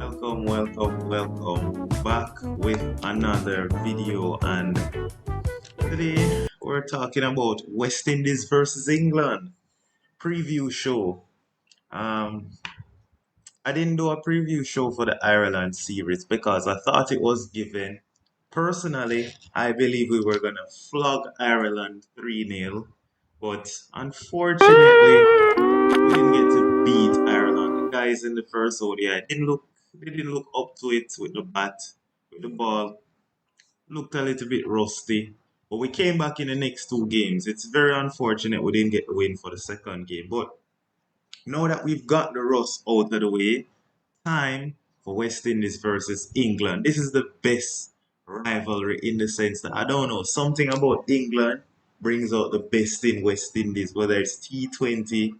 Welcome back with another video. And today we're talking about West Indies versus England preview show. Um, I didn't do a preview show for the Ireland series because I thought it was given. Personally, I believe we were gonna flog Ireland 3-0, but unfortunately, we didn't get to beat Ireland. The guys in the first ODI didn't look up to it with the bat, with the ball. Looked a little bit rusty. But we came back in the next two games. It's very unfortunate we didn't get the win for the second game. But now that we've got the rust out of the way, time for West Indies versus England. This is the best rivalry in the sense that I don't know, something about England brings out the best in West Indies, whether it's T20,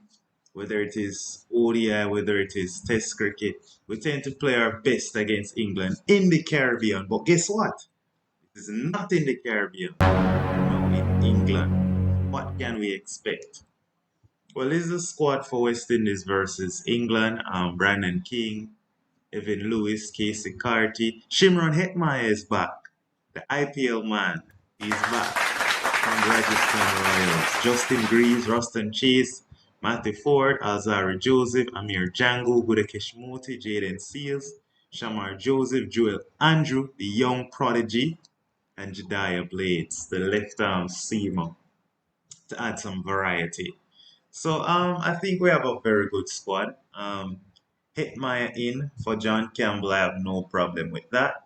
whether it is ODI, whether it is Test cricket. We tend to play our best against England in the Caribbean. But guess what? It is not in the Caribbean. No, in England. What can we expect? Well, this is the squad for West Indies versus England. Brandon King, Evan Lewis, Casey Carty. Shimron Hetmyer is back. The IPL man. He's back from Rajasthan Royals. Justin Greaves, Ruston Chase, Matthew Ford, Alzara Joseph, Amir Jangu, Gudakesh Moti, Jaden Seals, Shamar Joseph, Joel Andrew, the young prodigy, and Jediah Blades, the left arm seamer, to add some variety. So I think we have a very good squad. Hetmyer in for John Campbell, I have no problem with that.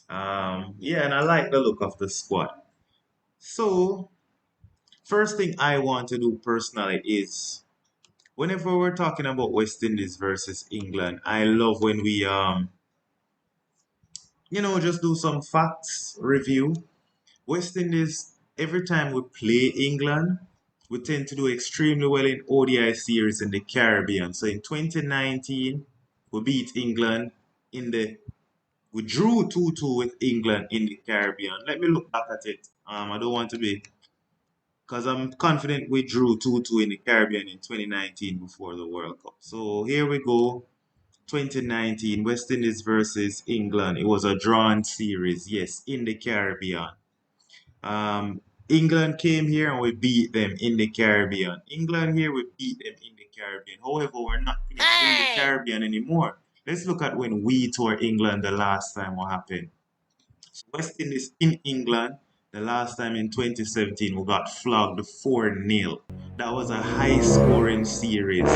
Yeah, and I like the look of the squad. So, first thing I want to do personally is whenever we're talking about West Indies versus England, I love when we just do some facts review. West Indies, every time we play England, we tend to do extremely well in ODI series in the Caribbean. So in 2019, we beat England in the we drew 2-2 with England in the Caribbean. Let me look back at it. I don't want to be because I'm confident we drew 2-2 in the Caribbean in 2019 before the World Cup. So here we go. 2019 West Indies versus England. It was a drawn series, yes, in the Caribbean. Um, England came here and we beat them in the Caribbean. England here, we beat them in the Caribbean. However, we're not playing in the Caribbean anymore. Let's look at when we toured England the last time what happened. West Indies in England, the last time in 2017, we got flogged 4-0. That was a high scoring series.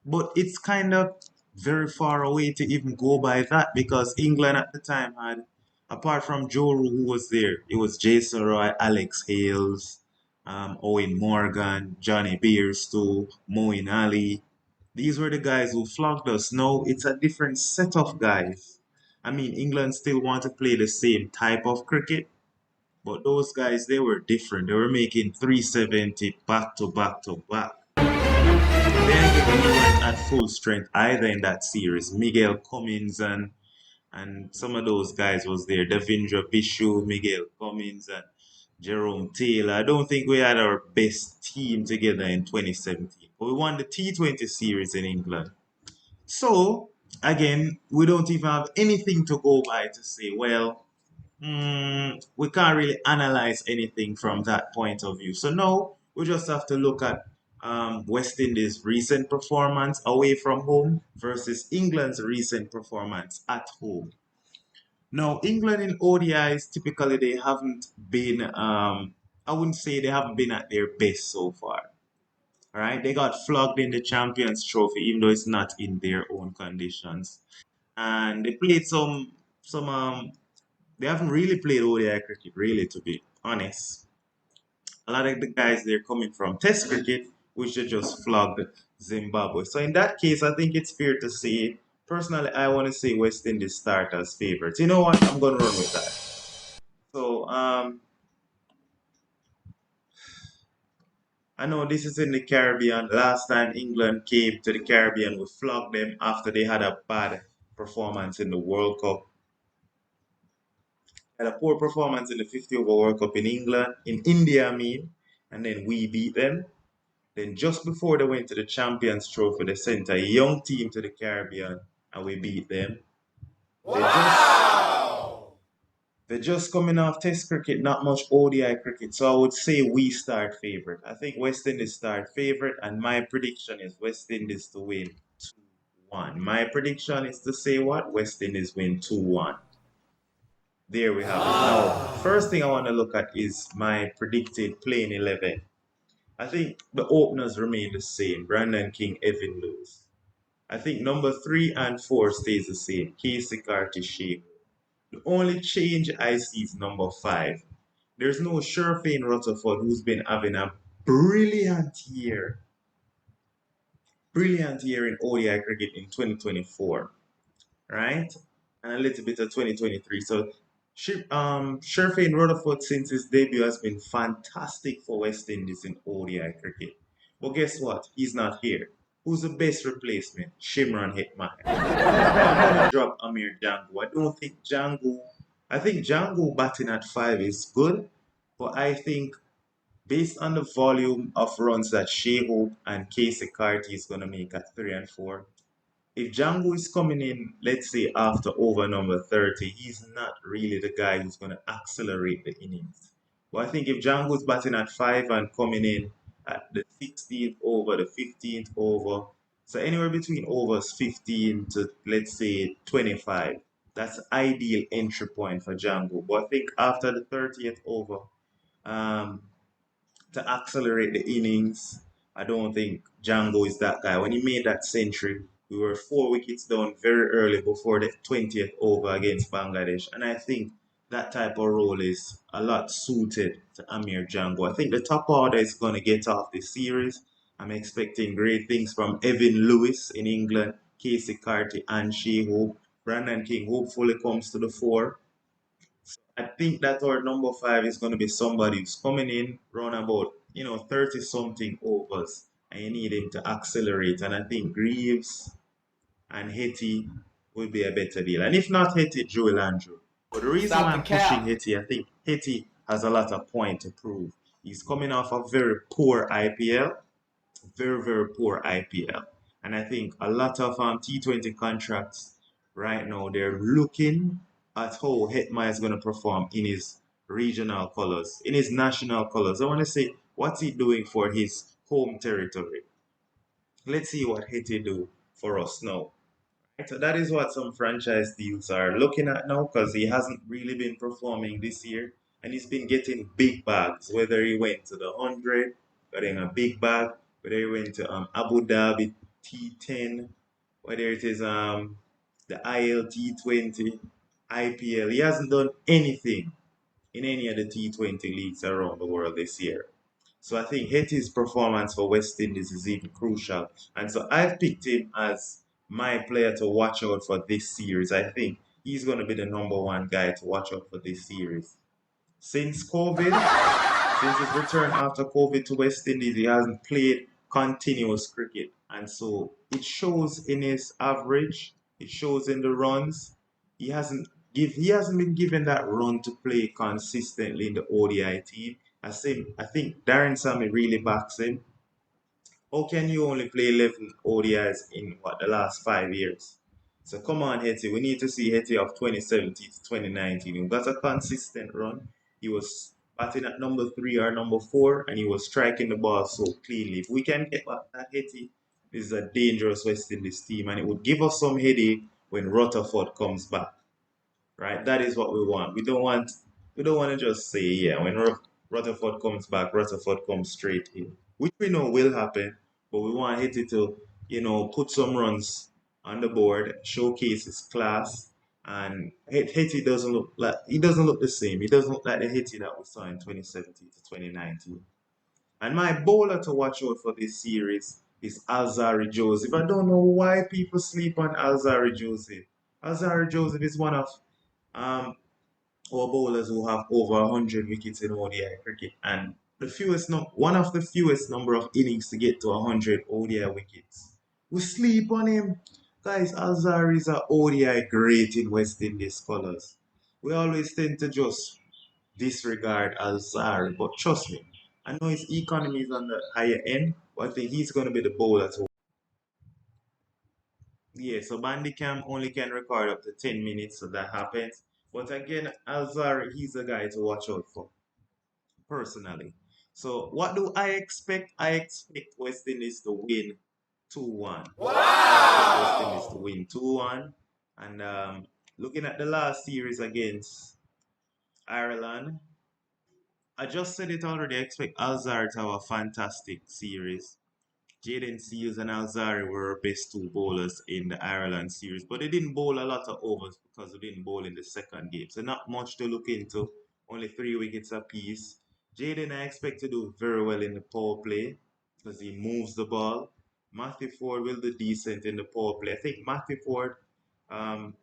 But it's kind of very far away to even go by that because England at the time had, apart from Joe Root, who was there, it was Jason Roy, Alex Hales, Owen Morgan, Johnny Beirstow, Moeen Ali. These were the guys who flogged us. Now it's a different set of guys. I mean, England still want to play the same type of cricket, but those guys, they were different. They were making 370 back to back to back. Then again, we weren't at full strength either in that series. Miguel Cummins and some of those guys was there. Devindra Bishu, Miguel Cummins, and Jerome Taylor. I don't think we had our best team together in 2017. But we won the T20 series in England. So, again, we don't even have anything to go by to say, well, we can't really analyze anything from that point of view. So now we just have to look at West Indies' recent performance away from home versus England's recent performance at home. Now, England in ODIs typically they haven't been. I wouldn't say they haven't been at their best so far. All right, they got flogged in the Champions Trophy, even though it's not in their own conditions, and they played some they haven't really played ODI cricket, really, to be honest. A lot of the guys they're coming from Test cricket, which they just flogged Zimbabwe. So in that case, I think it's fair to say, personally, I want to say West Indies start as favorites. You know what? I'm gonna run with that. So I know this is in the Caribbean. Last time England came to the Caribbean, we flogged them after they had a bad performance in the World Cup. Had a poor performance in the 50 over World Cup in England, in India, I mean, and then we beat them. Then just before they went to the Champions Trophy, they sent a young team to the Caribbean and we beat them. They're just coming off Test cricket, not much ODI cricket. So I would say we start favorite. I think West Indies start favorite, and my prediction is West Indies to win 2-1. My prediction is to say what? West Indies win 2-1. There we have it. Now, first thing I want to look at is my predicted playing 11. I think the openers remain the same. Brandon King, Evan Lewis. I think number 3 and 4 stays the same. Casey Carty, Shea. The only change I see is number 5. There's no Sherfane Rutherford who's been having a brilliant year. Brilliant year in ODI cricket in 2024, right? And a little bit of 2023. So Sherfane Rutherford since his debut has been fantastic for West Indies in ODI cricket. But guess what? He's not here. Who's the best replacement? Shimron Hetmeyer. I'm going to drop Amir Django. I think Django batting at 5 is good, but I think based on the volume of runs that Shea Hope and Casey Carty is going to make at 3 and 4, if Django is coming in, let's say after over number 30, he's not really the guy who's going to accelerate the innings. But I think if Django is batting at 5 and coming in at the 16th over, the 15th over, so anywhere between overs 15 to let's say 25, that's ideal entry point for Django. But I think after the 30th over, um, to accelerate the innings. I don't think Django is that guy. When he made that century, we were 4 wickets down very early before the 20th over against Bangladesh. And I think that type of role is a lot suited to Amir Django. I think the top order is going to get off this series. I'm expecting great things from Evan Lewis in England, Casey Carty, and Shea Hope. Brandon King hopefully comes to the fore. I think that our number 5 is going to be somebody who's coming in round about, 30 something overs and you need him to accelerate. And I think Greaves and Hetty will be a better deal. And if not Hetty, Joel Andrew. But the reason why I'm pushing Hetty, I think Hetty has a lot of point to prove. He's coming off a very poor IPL, very, very poor IPL. And I think a lot of T20 contracts right now, they're looking at how Hetma is going to perform in his regional colors, in his national colors. I want to say, what's he doing for his home territory? Let's see what Hetty do for us now. So that is what some franchise deals are looking at now because he hasn't really been performing this year and he's been getting big bags. Whether he went to the 100, getting a big bag, whether he went to Abu Dhabi T10, whether it is the ILT20, IPL, he hasn't done anything in any of the T20 leagues around the world this year. So I think Haiti's performance for West Indies is even crucial. And so I've picked him as my player to watch out for this series. I think he's going to be the number 1 guy to watch out for this series. Since COVID, since his return after COVID to West Indies, he hasn't played continuous cricket. And so it shows in his average, it shows in the runs. He hasn't been given that run to play consistently in the ODI team. I think Darren Sammy really backs him. How can you only play 11 ODIs in the last 5 years? So come on, Hetty. We need to see Hetty of 2017 to 2019. He got a consistent run. He was batting at number 3 or number 4, and he was striking the ball so cleanly. If we can get back that Hetty, this is a dangerous West Indies team, and it would give us some headache when Rutherford comes back. Right? That is what we want. We don't want to just say, yeah, when Rutherford comes back, Rutherford comes straight in, which we know will happen, but we want Hitty to, put some runs on the board, showcase his class, and Hitty doesn't look the same. He doesn't look like the Hitty that we saw in 2017 to 2019. And my bowler to watch out for this series is Alzari Joseph. I don't know why people sleep on Alzari Joseph. Alzari Joseph is one of um, our bowlers who have over 100 wickets in ODI cricket, and one of the fewest number of innings to get to 100 ODI wickets. We sleep on him. Guys, Alzari is a ODI great in West Indies colours. We always tend to just disregard Alzari, but trust me, I know his economy is on the higher end, But I think he's going to be the bowler to. Yeah, so Bandicam only can record up to 10 minutes, so that happens. But again, Alzar, he's a guy to watch out for, personally. So what do I expect? I expect West Indies to win 2-1. West Indies to win 2-1. And looking at the last series against Ireland, I just said it already. I expect Alzar to have a fantastic series. Jaden Seals and Alzari were our best two bowlers in the Ireland series, but they didn't bowl a lot of overs because they didn't bowl in the second game. So not much to look into. Only 3 wickets apiece. Jaden I expect to do very well in the power play because he moves the ball. Matthew Ford will do decent in the power play. I think Matthew Ford um,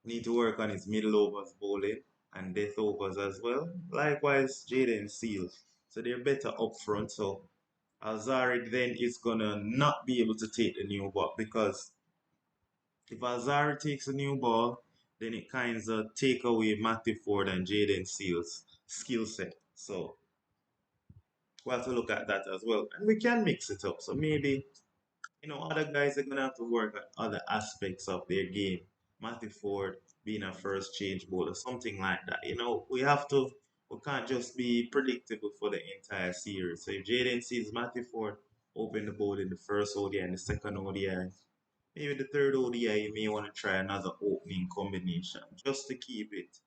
need to work on his middle overs bowling and death overs as well. Likewise, Jaden Seals. So they're better up front. So Alzari then is gonna not be able to take the new ball because if Alzari takes a new ball, then it kind of take away Matthew Ford and Jaden Seals' skill set. So we'll have to look at that as well, and we can mix it up. So maybe other guys are gonna have to work at other aspects of their game. Matthew Ford being a first change bowler, something like that. We have to. We can't just be predictable for the entire series. So if Jaden sees Matthew Ford open the bowl in the first ODI and the second ODI, maybe the third ODI you may want to try another opening combination just to keep it,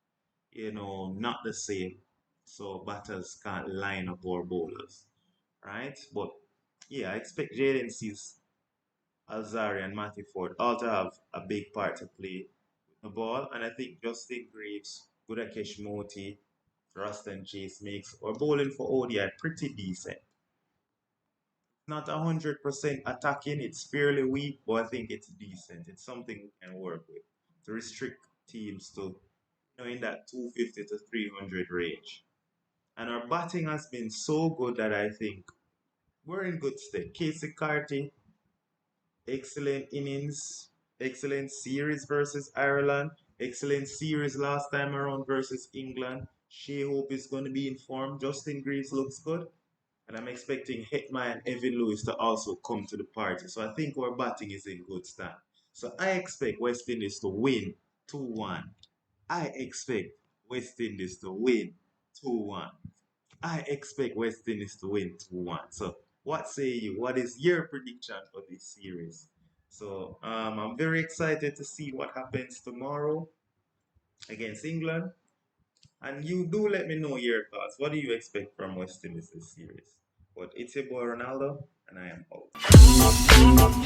not the same. So batters can't line up our bowlers, right? But yeah, I expect Jaden sees Alzari and Matthew Ford all to have a big part to play with the ball. And I think Justin Greaves, Gudakesh Moti, Ruston Chase makes or bowling for ODI pretty decent. Not 100% attacking, it's fairly weak, but I think it's decent. It's something we can work with to restrict teams to, in that 250 to 300 range. And our batting has been so good that I think we're in good stead. Casey Carty, excellent innings, excellent series versus Ireland, excellent series last time around versus England. Shea Hope is going to be in form. Justin Greaves looks good. And I'm expecting Hetman and Evan Lewis to also come to the party. So I think our batting is in good stand. So I expect West Indies to win 2-1. I expect West Indies to win 2-1. I expect West Indies to win 2-1. So what say you? What is your prediction for this series? So I'm very excited to see what happens tomorrow against England. And you do let me know your thoughts. What do you expect from West Indies this series? But it's your boy Ronaldo, and I am out.